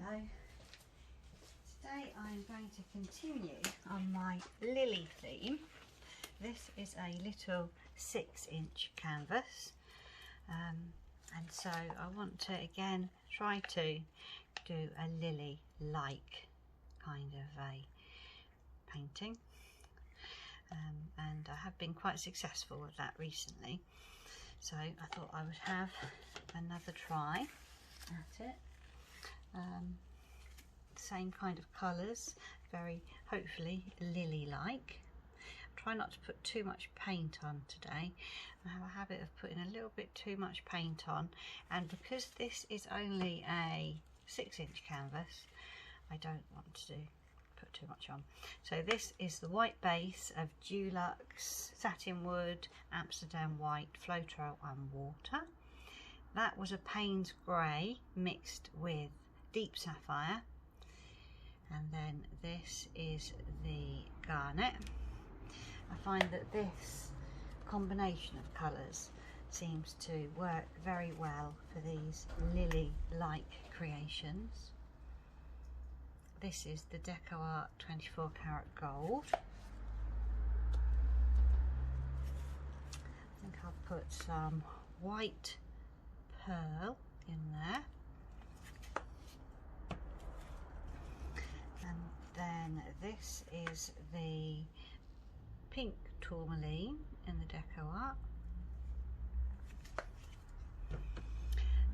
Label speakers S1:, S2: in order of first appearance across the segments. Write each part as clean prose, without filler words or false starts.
S1: Hello. Today I'm going to continue on my lily theme. This is a little 6-inch canvas, and so I want to again try to do a lily-like kind of a painting, and I have been quite successful with that recently, so I thought I would have another try at it. Same kind of colours, very hopefully lily-like. Try not to put too much paint on today. I have a habit of putting a little bit too much paint on, and because this is only a 6-inch canvas, I don't want to put too much on. So this is the white base of Dulux, satin wood, Amsterdam white, Floetrol and water. That was a Payne's grey mixed with deep sapphire, and then this is the garnet. I find that this combination of colours seems to work very well for these lily-like creations. This is the Deco Art 24 karat gold. I think I'll put some white pearl in there, and then this is the pink tourmaline in the Deco Art,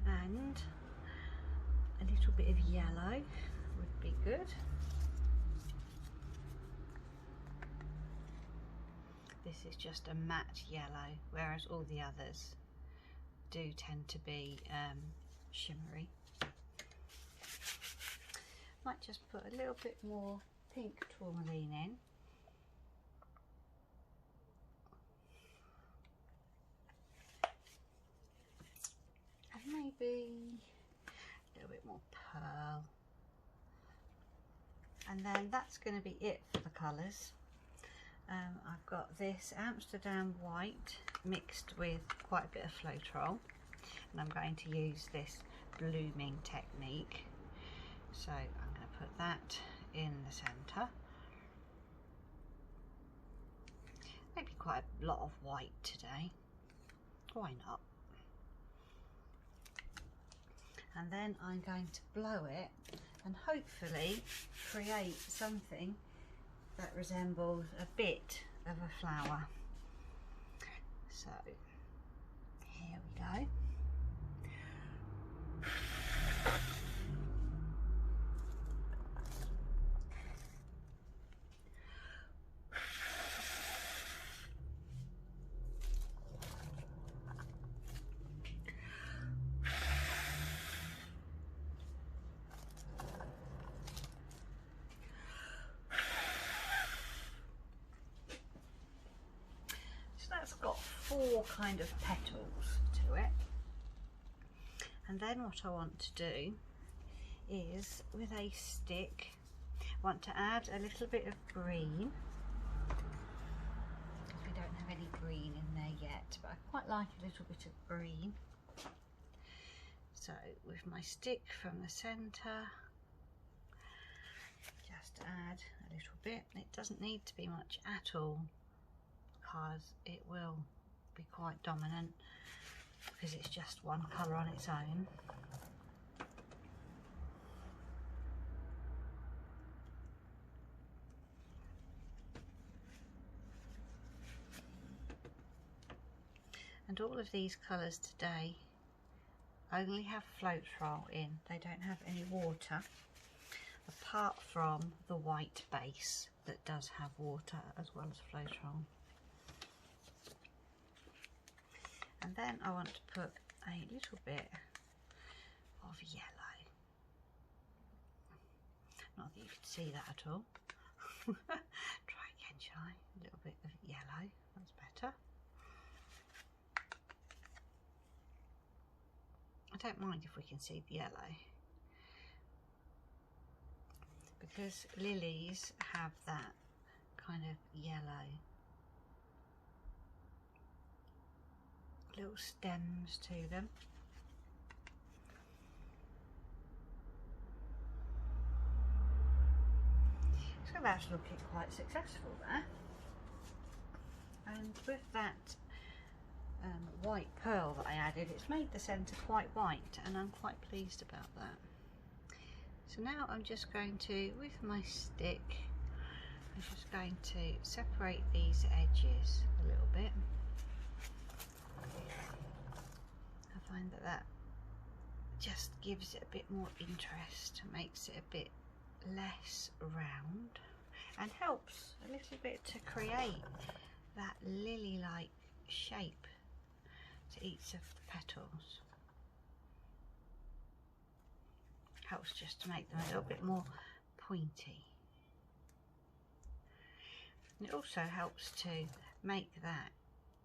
S1: and a little bit of yellow would be good. This is just a matte yellow, whereas all the others do tend to be shimmery. Might just put a little bit more pink tourmaline in. And maybe a little bit more pearl. And then that's going to be it for the colours. I've got this Amsterdam white mixed with quite a bit of Floetrol, and I'm going to use this blooming technique. So I'm going to put that in the centre. Maybe quite a lot of white today. Why not? And then I'm going to blow it and hopefully create something that resembles a bit of a flower. So here we go. That's got 4 kind of petals to it, and then what I want to do is, with a stick, I want to add a little bit of green, because we don't have any green in there yet, but I quite like a little bit of green. So with my stick from the centre, just add a little bit. It doesn't need to be much at all, because it will be quite dominant because it's just one colour on its own. And all of these colours today only have Floetrol in. They don't have any water, apart from the white base that does have water as well as Floetrol. And then I want to put a little bit of yellow. Not that you can see that at all. Try again, shall I? A little bit of yellow, that's better. I don't mind if we can see the yellow, because lilies have that kind of yellow little stems to them. that's looking quite successful there. And with that white pearl that I added, it's made the centre quite white, and I'm quite pleased about that. So now I'm just going to, with my stick, I'm just going to separate these edges a little bit. I find that that just gives it a bit more interest, makes it a bit less round, and helps a little bit to create that lily-like shape to each of the petals. Helps just to make them a little bit more pointy. And it also helps to make that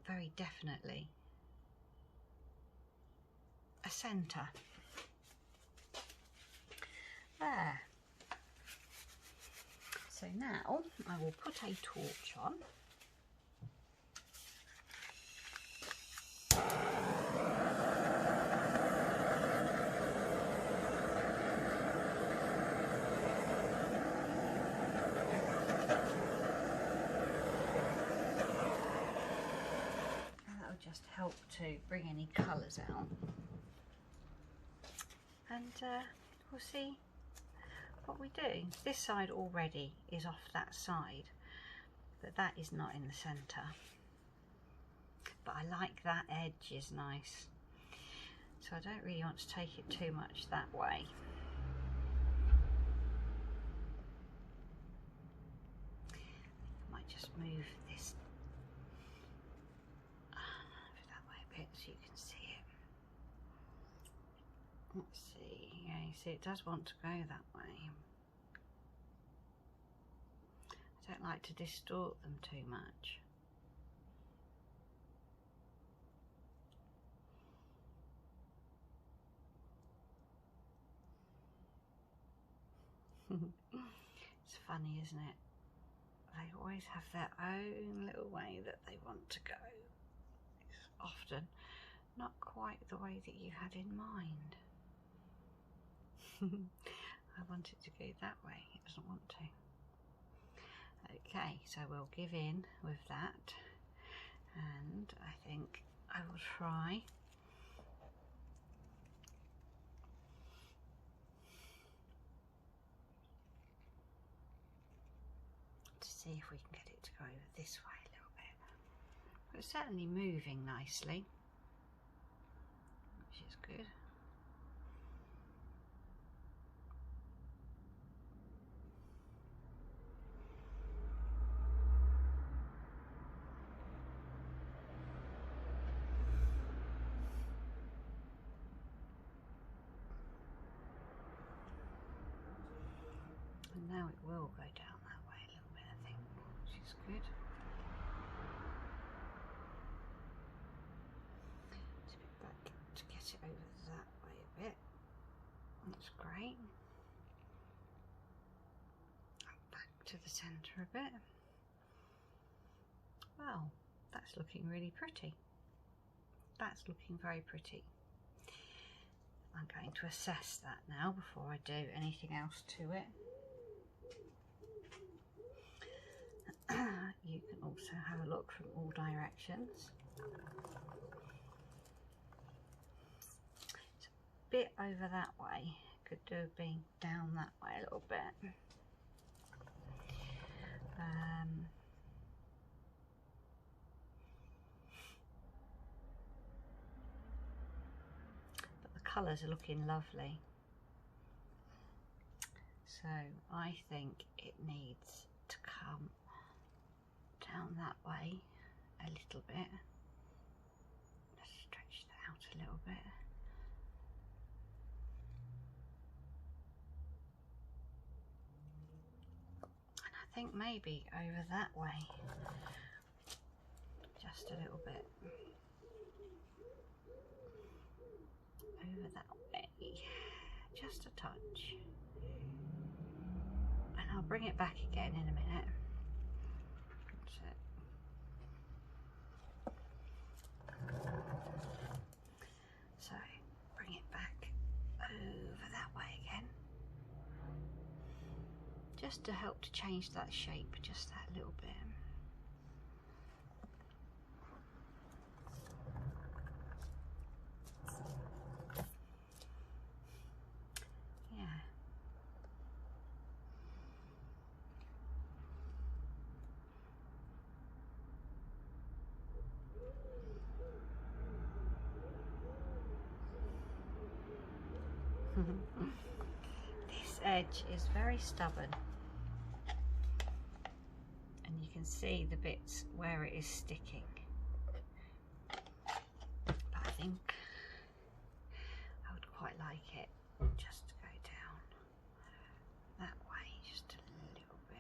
S1: very definitely a centre. There. So now I will put a torch on. Just help to bring any colours out, and we'll see what we do. This side already is off that side, but that is not in the centre, but I like that edge is nice, so I don't really want to take it too much that way. I might just move this so you can see it. Let's see, yeah, you see it does want to go that way. I don't like to distort them too much. It's funny, isn't it? They always have their own little way that they want to go. It's often not quite the way that you had in mind. I want it to go that way, it doesn't want to. Okay, so we'll give in with that, and I think I will try to see if we can get it to go over this way a little bit. It's certainly moving nicely, which is good. And now it will go down that way a little bit, I think, which is good. It's a bit back to get it over that way a bit. That's great. And back to the centre a bit. Well, that's looking really pretty. That's looking very pretty. I'm going to assess that now before I do anything else to it. You can also have a look from all directions. It's a bit over that way. Could do being down that way a little bit. But the colours are looking lovely. So I think it needs to come down that way a little bit. Let's stretch that out a little bit. And I think maybe over that way, just a little bit. Over that way, just a touch. And I'll bring it back again in a minute. So bring it back over that way again, just to help to change that shape just that little bit. This edge is very stubborn, and you can see the bits where it is sticking, but I think I would quite like it just to go down that way just a little bit.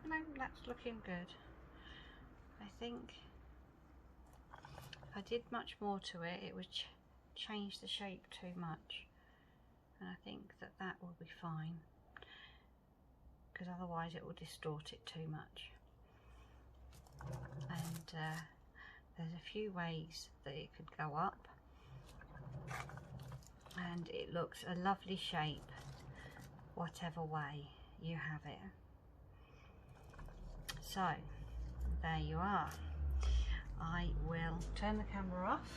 S1: No, that's looking good. I think if I did much more to it, it would change the shape too much, and I think that will be fine, because otherwise it will distort it too much. And there's a few ways that it could go up, and it looks a lovely shape whatever way you have it. So there you are. I will turn the camera off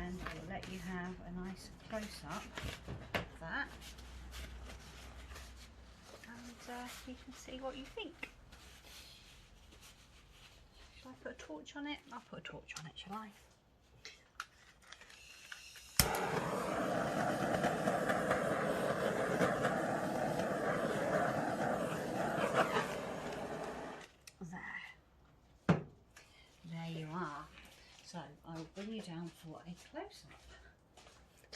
S1: and I'll let you have a nice close-up of that, and you can see what you think. Shall I put a torch on it? I'll put a torch on it, shall I? There you are. So I'll bring you down for a close-up,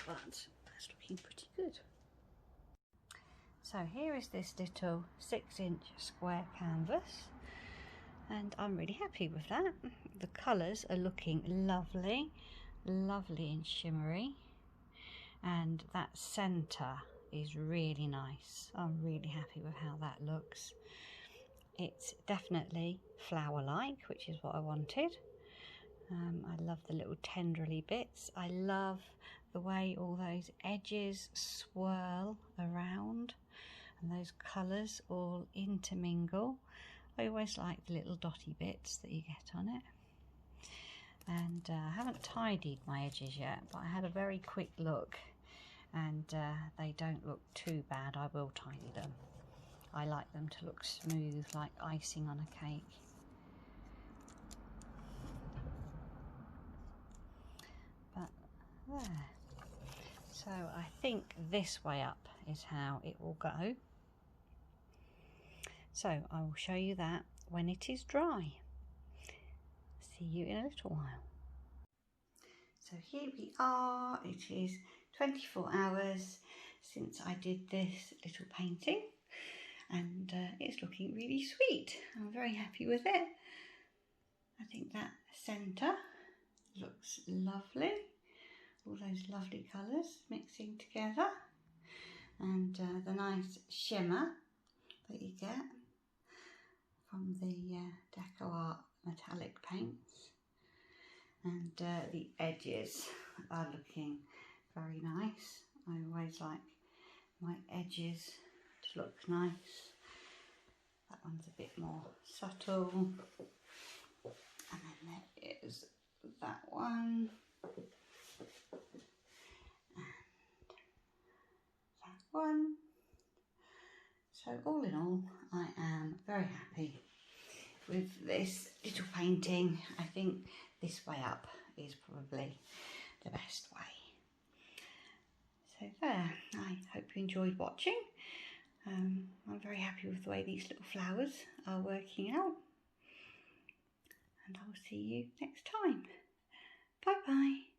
S1: but that's looking pretty good. So here is this little 6-inch square canvas, and I'm really happy with that. The colours are looking lovely, lovely and shimmery, and that centre is really nice. I'm really happy with how that looks. It's definitely flower-like, which is what I wanted. I love the little tendrily bits. I love the way all those edges swirl around and those colours all intermingle. I always like the little dotty bits that you get on it. And I haven't tidied my edges yet, but I had a very quick look, and they don't look too bad. I will tidy them. I like them to look smooth, like icing on a cake. But there. So I think this way up is how it will go. So I will show you that when it is dry. See you in a little while. So here we are. It is 24 hours since I did this little painting, and it's looking really sweet. I'm very happy with it. I think that centre looks lovely. All those lovely colours mixing together, and the nice shimmer that you get from the Deco Art metallic paints, and the edges are looking very nice. I always like my edges to look nice. That one's a bit more subtle, and then there is that one, and that one. So all in all, I am very happy with this little painting. I think this way up is probably the best way. So there, I hope you enjoyed watching. I'm very happy with the way these little flowers are working out, and I will see you next time. Bye bye.